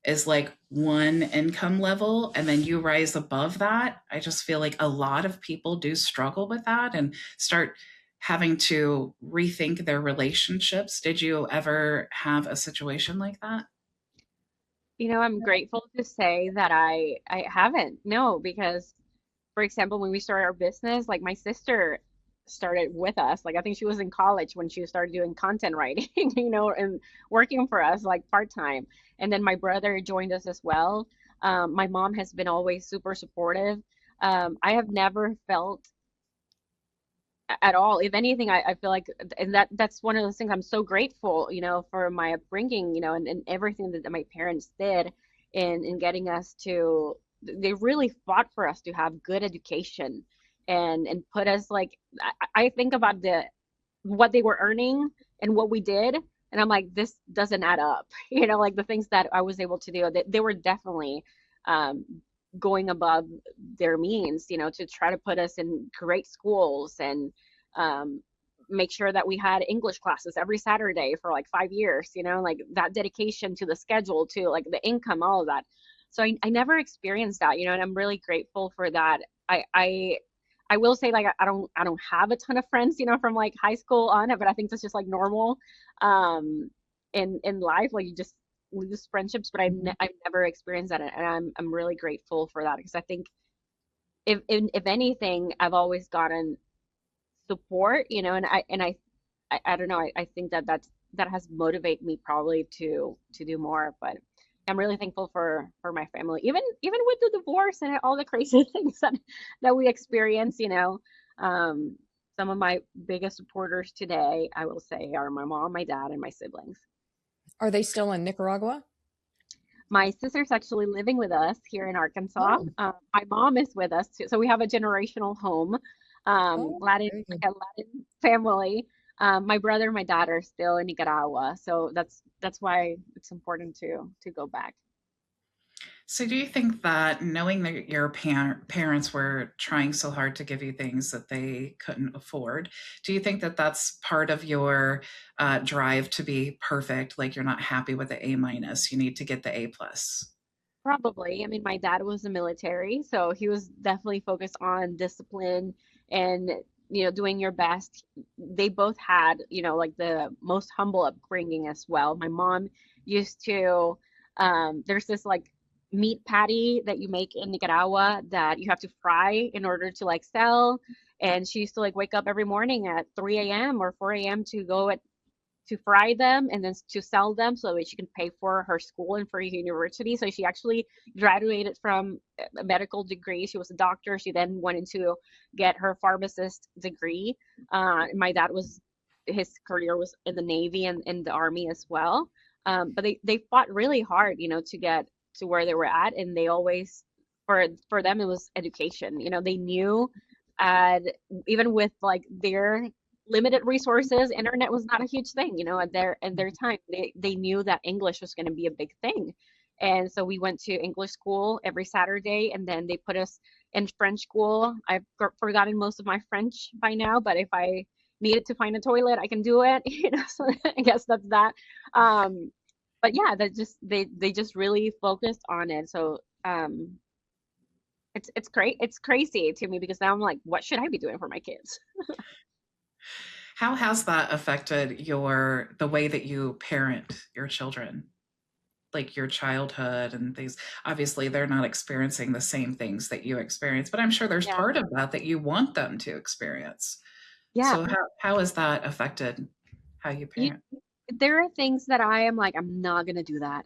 is like one income level and then you rise above that, I just feel like a lot of people do struggle with that and start having to rethink their relationships. Did you ever have a situation like that? I'm grateful to say that I haven't, no, because for example, when we started our business, like my sister started with us. Like I think she was in college when she started doing content writing, and working for us like part-time. And then my brother joined us as well. My mom has been always super supportive. I have never felt at all. If anything, I feel like, and that's one of those things I'm so grateful, for my upbringing, and everything that my parents did in getting us to, they really fought for us to have good education and put us like, I think about what they were earning and what we did. And I'm like, this doesn't add up, like the things that I was able to do, they were definitely, um, going above their means, to try to put us in great schools and um, make sure that we had English classes every Saturday for like 5 years, like that dedication to the schedule, to like the income, all of that. So I never experienced that, and I'm really grateful for that. I will say like I don't have a ton of friends, from like high school on it, but I think that's just like normal um in life. Like you just lose friendships, but I've never experienced that, and I'm really grateful for that because I think if anything, I've always gotten support, and I don't know, I think that has motivated me probably to do more, but I'm really thankful for my family, even with the divorce and all the crazy things that we experience, um, some of my biggest supporters today, I will say, are my mom, my dad, and my siblings. Are they still in Nicaragua? My sister's actually living with us here in Arkansas. Oh, My mom is with us too, so we have a generational home, oh, Latin, very good. like a Latin family. My brother and my dad are still in Nicaragua, so that's why it's important to go back. So do you think that knowing that your parents were trying so hard to give you things that they couldn't afford, do you think that that's part of your drive to be perfect? Like you're not happy with the A minus, you need to get the A plus. Probably. I mean, my dad was in the military, so he was definitely focused on discipline and, doing your best. They both had, like the most humble upbringing as well. My mom used to, there's this like meat patty that you make in Nicaragua that you have to fry in order to like sell. And she used to like wake up every morning at 3 a.m. or 4 a.m. to go to fry them and then to sell them so that she can pay for her school and for university. So she actually graduated from a medical degree. She was a doctor. She then went into get her pharmacist degree. My dad was his career was in the Navy and in the Army as well. But they fought really hard, to get to where they were at, and they always for them it was education. They knew, and even with like their limited resources, internet was not a huge thing, at their time. They knew that English was going to be a big thing. And so we went to English school every Saturday, and then they put us in French school. I've forgotten most of my French by now, but if I needed to find a toilet, I can do it, so I guess that's that. Um, but yeah, that just they just really focused on it. So it's crazy to me because now I'm like, what should I be doing for my kids? How has that affected the way that you parent your children? Like your childhood and things. Obviously, they're not experiencing the same things that you experience, but I'm sure there's Yeah, part of that you want them to experience. yeah. So how has that affected how you You, parent? there are things that I am like, I'm not gonna do that.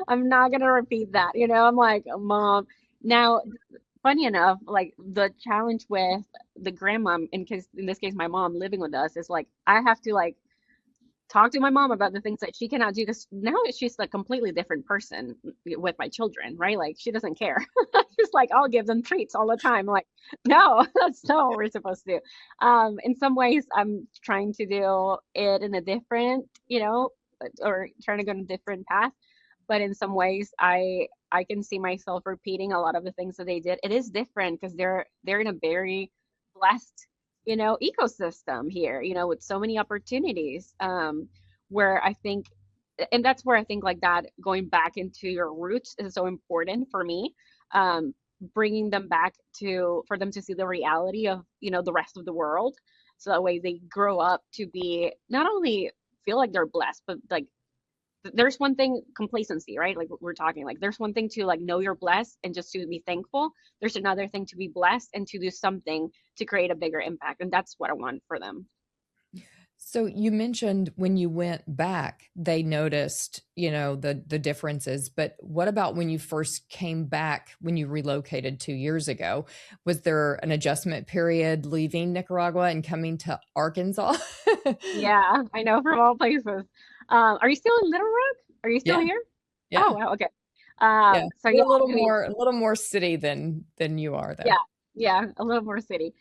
I'm not gonna repeat that. I'm like, Mom. Now, funny enough, like the challenge with the grandma, in this case, my mom living with us, is like I have to like talk to my mom about the things that she cannot do because now she's a completely different person with my children, right? Like she doesn't care. She's like, I'll give them treats all the time. Like, no, that's not what we're supposed to do. In some ways, I'm trying to do it in a different, or trying to go in a different path. But in some ways, I can see myself repeating a lot of the things that they did. It is different because they're in a very blessed ecosystem here, with so many opportunities, where I think, and that's where I think like that going back into your roots is so important for me. um, Bringing them back for them to see the reality of, the rest of the world. So that way they grow up to be not only feel like they're blessed, but like there's one thing, complacency, right? Like we're talking, like there's one thing to like know you're blessed and just to be thankful. There's another thing to be blessed and to do something to create a bigger impact, and that's what I want for them. So you mentioned when you went back, they noticed, the differences. But what about when you first came back, when you relocated 2 years ago? Was there an adjustment period leaving Nicaragua and coming to Arkansas? Yeah, I know, from all places. Are you still in Little Rock? Are you still Yeah, here? Oh yeah, wow, okay. yeah. So We're yeah, I mean, a little more city than you are, yeah, though. yeah, a little more city.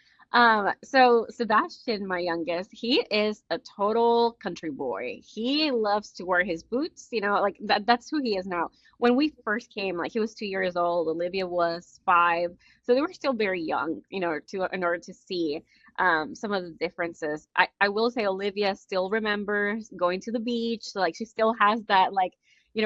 So Sebastian, my youngest, he is a total country boy. He loves to wear his boots, like that's who he is now. When we first came, like he was 2 years old, Olivia was 5. So they were still very young, in order to see some of the differences. I will say Olivia still remembers going to the beach. So like she still has that like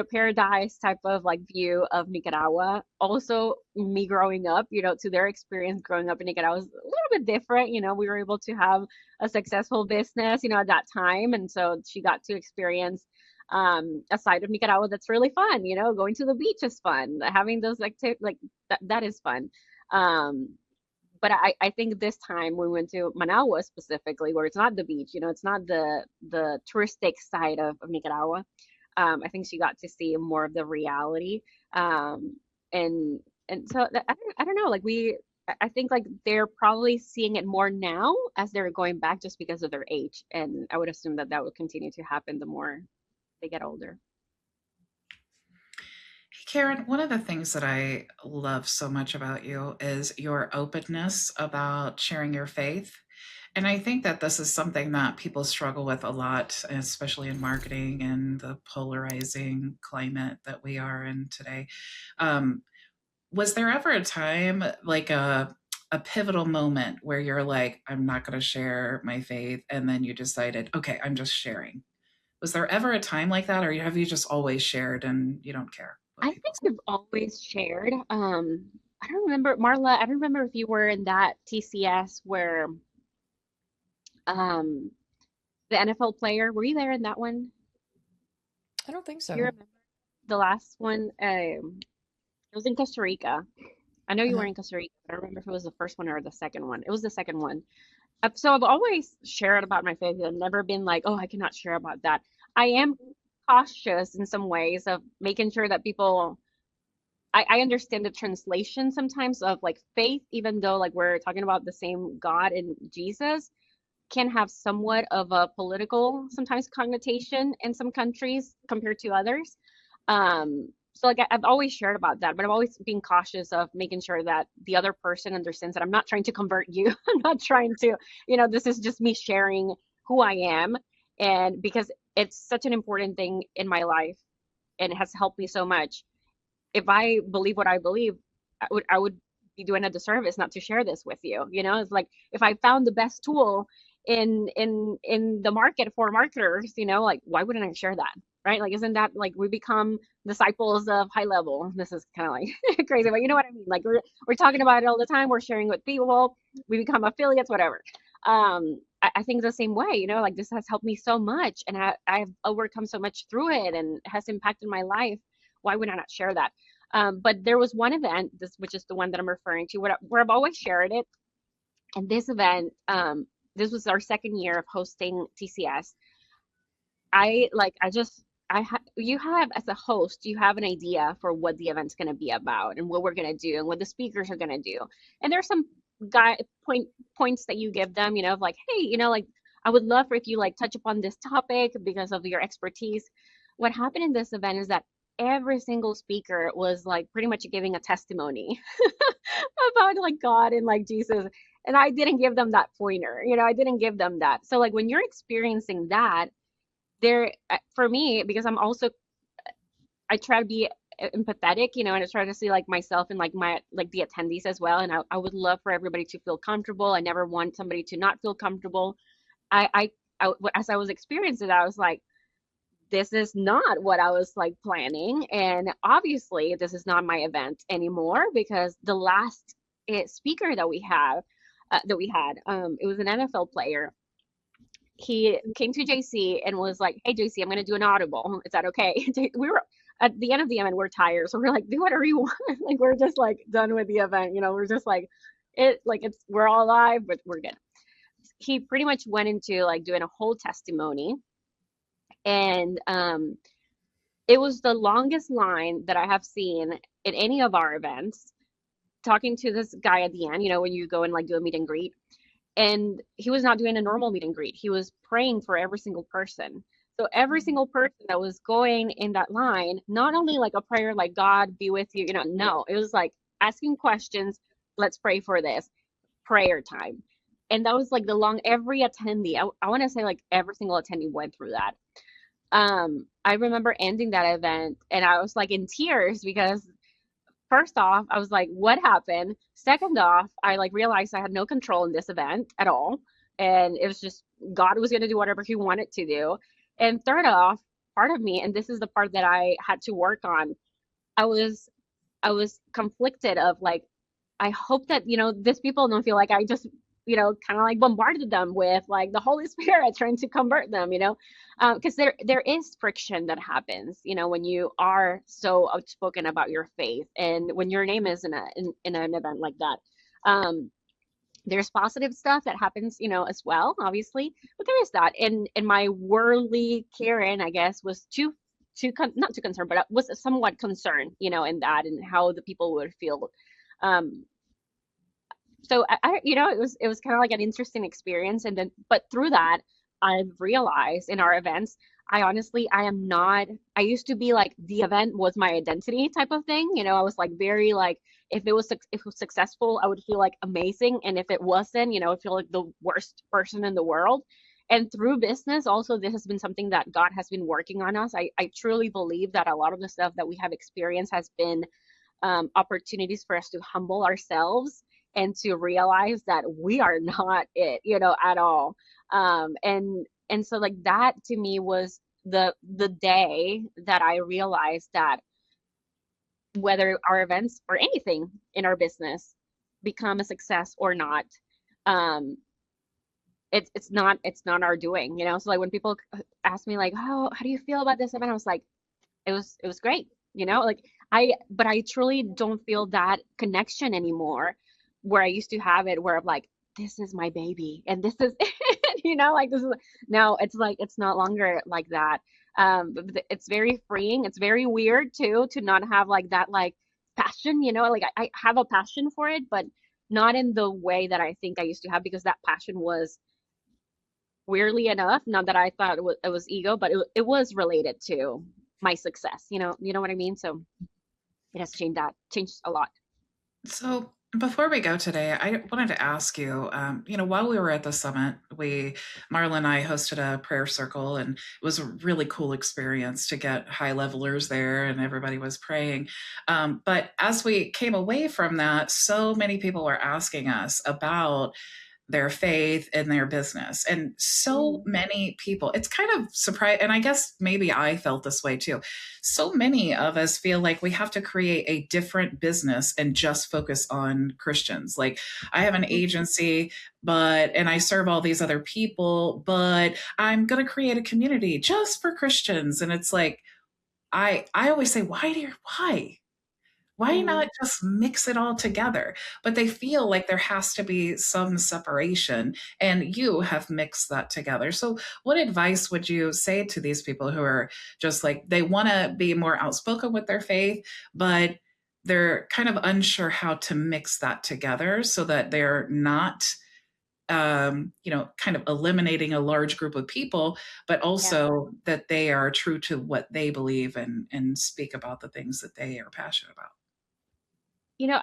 paradise type of like view of Nicaragua. Also, me growing up, to their experience growing up in Nicaragua was a little bit different. We were able to have a successful business, at that time. And so she got to experience a side of Nicaragua that's really fun. Going to the beach is fun. Having those like that is fun. Um, but I think this time we went to Managua specifically, where it's not the beach, it's not the touristic side of Nicaragua. I think she got to see more of the reality. Um, and so I don't know, like I think like they're probably seeing it more now as they're going back just because of their age. And I would assume that that would continue to happen the more they get older. Hey, Karen, one of the things that I love so much about you is your openness about sharing your faith. And I think that this is something that people struggle with a lot, especially in marketing and the polarizing climate that we are in today. Um, was there ever a time, like a pivotal moment, where you're like, I'm not going to share my faith, and then you decided, okay, I'm just sharing? Was there ever a time like that, or have you just always shared and you don't care what I people think say? we've always shared. I don't remember, Marla, I don't remember if you were in that TCS where um the NFL player, were you there in that one? I don't think Do you so. remember the last one? It was in Costa Rica. I know you were Uh-huh. in Costa Rica. I don't remember if it was the first one or the second one. It was the second one. So I've always shared about my faith and never been like, oh, I cannot share about that. I am cautious in some ways of making sure that people, I understand the translation sometimes of like faith, even though like we're talking about the same God and Jesus, can have somewhat of a political sometimes connotation in some countries compared to others. So like I've always shared about that, but I've always been cautious of making sure that the other person understands that I'm not trying to convert you. I'm not trying to, this is just me sharing who I am. And because it's such an important thing in my life and it has helped me so much. If I believe what I believe, I would be doing a disservice not to share this with you. It's like if I found the best tool in the market for marketers, like why wouldn't I share that? Right? Like isn't that like we become disciples of HighLevel? This is kind of like crazy, but you know what I mean? Like we're talking about it all the time. We're sharing with people. We become affiliates, whatever. I think the same way, like this has helped me so much and I've overcome so much through it and has impacted my life. Why would I not share that? But there was one event, which is the one that I'm referring to, where I've always shared it. And this event, this was our second year of hosting TCS. You have, as a host, you have an idea for what the event's going to be about and what we're going to do and what the speakers are going to do. And there's some guy points that you give them, of like, hey, like I would love for if you like touch upon this topic because of your expertise. What happened in this event is that every single speaker was like pretty much giving a testimony about like God and like Jesus. And I didn't give them that pointer, I didn't give them that. So like when you're experiencing that, for me, because I try to be empathetic, and I try to see like myself and like the attendees as well. And I would love for everybody to feel comfortable. I never want somebody to not feel comfortable. As I was experiencing it, I was like, this is not what I was like planning. And obviously this is not my event anymore because the last speaker that we had, it was an NFL player. He came to JC and was like, hey, JC, I'm going to do an audible. Is that okay? We were at the end of the event, we're tired. So we're like, do whatever you want. Like, we're just like done with the event. We're just like, we're all live, but we're good. He pretty much went into like doing a whole testimony. And it was the longest line that I have seen in any of our events, talking to this guy at the end, when you go and like do a meet and greet. And he was not doing a normal meet and greet. He was praying for every single person. So every single person that was going in that line, not only like a prayer like God be with you, no, it was like asking questions. Let's pray for this, prayer time. And that was like every attendee, I want to say like every single attendee went through that. I remember ending that event and I was like in tears because first off, I was like, what happened? Second off, I like realized I had no control in this event at all. And it was just God was going to do whatever he wanted to do. And third off, part of me, and this is the part that I had to work on, I was conflicted of like, I hope that, these people don't feel like I just, kind of like bombarded them with like the Holy Spirit trying to convert them, because there is friction that happens, when you are so outspoken about your faith and when your name is in an event like that. There's positive stuff that happens, as well, obviously, but there is that. And my worldly Karen, I guess, was not too concerned, but was somewhat concerned, in that and how the people would feel. So it was kind of like an interesting experience. And then, but through that, I've realized in our events, I used to be like the event was my identity type of thing. I was like very like, if it was successful, I would feel like amazing. And if it wasn't, I feel like the worst person in the world. And through business, also, this has been something that God has been working on us. I truly believe that a lot of the stuff that we have experienced has been opportunities for us to humble ourselves and to realize that we are not it, at all. And so like that to me was the day that I realized that whether our events or anything in our business become a success or not, it's not our doing, So like when people ask me like, how do you feel about this event? I was like, it was great, like but I truly don't feel that connection anymore where I used to have it, where I'm like, this is my baby and this is it, you know, like this is no, it's like it's not longer like that. It's very freeing. It's very weird too to not have like that like passion, you know, like I have a passion for it, but not in the way that I think I used to have because that passion was weirdly enough, not that I thought it was ego, but it was related to my success, you know what I mean? So it has changed a lot. So before we go today, I wanted to ask you, while we were at the summit, Marla and I hosted a prayer circle, and it was a really cool experience to get high levelers there, and everybody was praying. But as we came away from that, so many people were asking us about their faith and their business. And so Mm. many people, it's kind of surprising. And I guess maybe I felt this way too. So many of us feel like we have to create a different business and just focus on Christians. Like, I have an agency, and I serve all these other people, but I'm going to create a community just for Christians. And it's like, I always say, why? Why Mm. not just mix it all together? But they feel like there has to be some separation, and you have mixed that together. So, what advice would you say to these people who are just like, they want to be more outspoken with their faith, but they're kind of unsure how to mix that together so that they're not, kind of eliminating a large group of people, but Yeah. also that they are true to what they believe and speak about the things that they are passionate about? You know,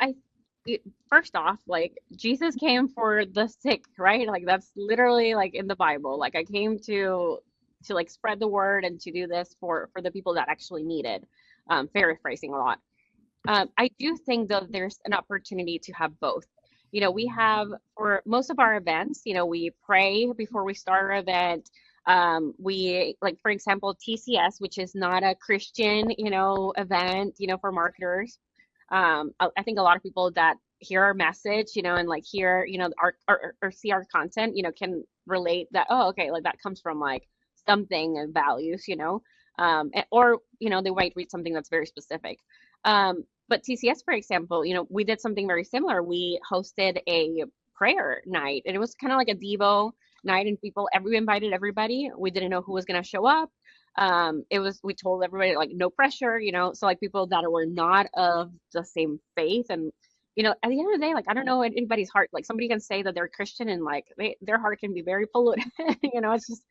it- First off, like Jesus came for the sick, right? Like that's literally like in the Bible. Like I came to like spread the word and to do this for the people that actually need it. Paraphrasing a lot. I do think though there's an opportunity to have both. You know, we have for most of our events, you know, we pray before we start our event. We like, for example, TCS, which is not a Christian, event, for marketers. I think a lot of people that hear our message, and like hear, or see our content, can relate that, oh, okay, like that comes from like something and values, or, they might read something that's very specific. But TCS, for example, we did something very similar. We hosted a prayer night, and it was kind of like a Devo night, and we invited everybody. We didn't know who was going to show up. We told everybody like no pressure, so like people that were not of the same faith. And at the end of the day, like I don't know anybody's heart. Like somebody can say that they're Christian and like their heart can be very polluted. It's just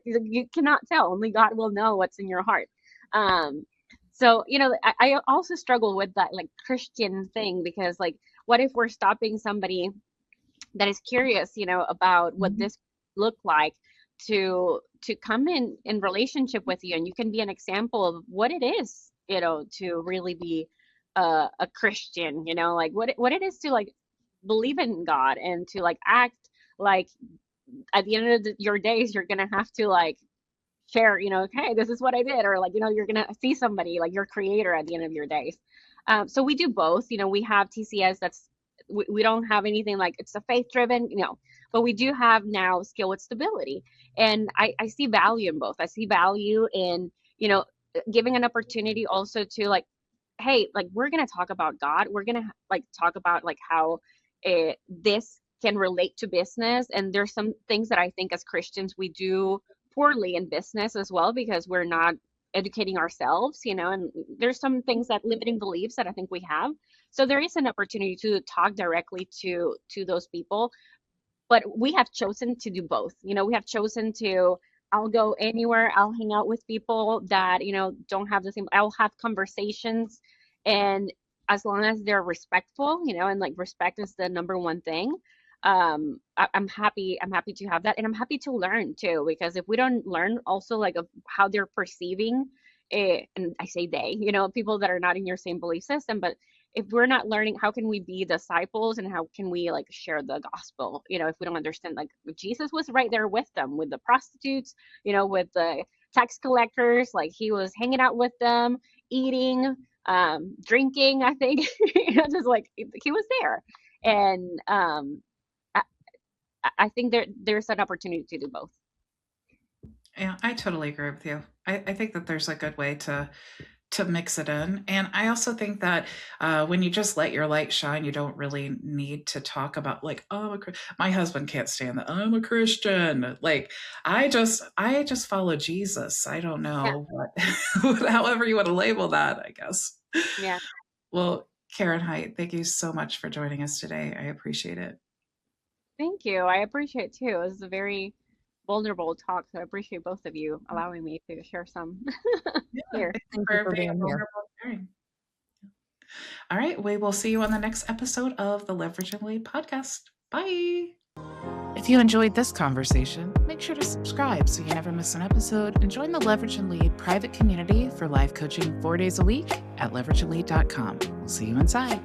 you cannot tell. Only God will know what's in your heart. So I also struggle with that like Christian thing, because like what if we're stopping somebody that is curious, about what this look like to come in relationship with you, and you can be an example of what it is, to really be a Christian, like what it is to like believe in God and to like act like at the end of your days you're gonna have to like share, hey, this is what I did, or like, you're gonna see somebody like your creator at the end of your days. So we do both. We have TCS that's we don't have anything like it's a faith driven, but we do have now skill with stability, and I see value in both. I see value in giving an opportunity also to like, hey, like we're gonna talk about God. We're gonna like talk about like how this can relate to business. And there's some things that I think as Christians we do poorly in business as well, because we're not educating ourselves, and there's some things that limiting beliefs that I think we have. So there is an opportunity to talk directly to those people, but we have chosen to do both. We have chosen to, I'll go anywhere, I'll hang out with people that, don't have the same, I'll have conversations, and as long as they're respectful, and like respect is the number one thing. I'm happy to have that, and I'm happy to learn too, because if we don't learn also like of how they're perceiving it, and I say they, people that are not in your same belief system, but if we're not learning, how can we be disciples, and how can we like share the gospel, if we don't understand, like Jesus was right there with them, with the prostitutes, with the tax collectors, like he was hanging out with them, eating, drinking, I think, just like he was there. And I, I think there's an opportunity to do both. Yeah, I totally agree with you. I think that there's a good way to mix it in. And I also think that when you just let your light shine, you don't really need to talk about like, oh, my husband can't stand that. I'm a Christian. Like, I just follow Jesus. I don't Yeah. know what, however you want to label that, I guess. Yeah. Well, Karen Hite, thank you so much for joining us today. I appreciate it. Thank you. I appreciate it too. It was a very vulnerable talk, so I appreciate both of you allowing me to share some Yeah, here. thank you Thank you for for being being here. vulnerable and sharing. All right, we will see you on the next episode of the Leverage and Lead podcast. Bye. If you enjoyed this conversation, make sure to subscribe so you never miss an episode and join the Leverage and Lead private community for live coaching 4 days a week at leverageandlead.com. We'll see you inside.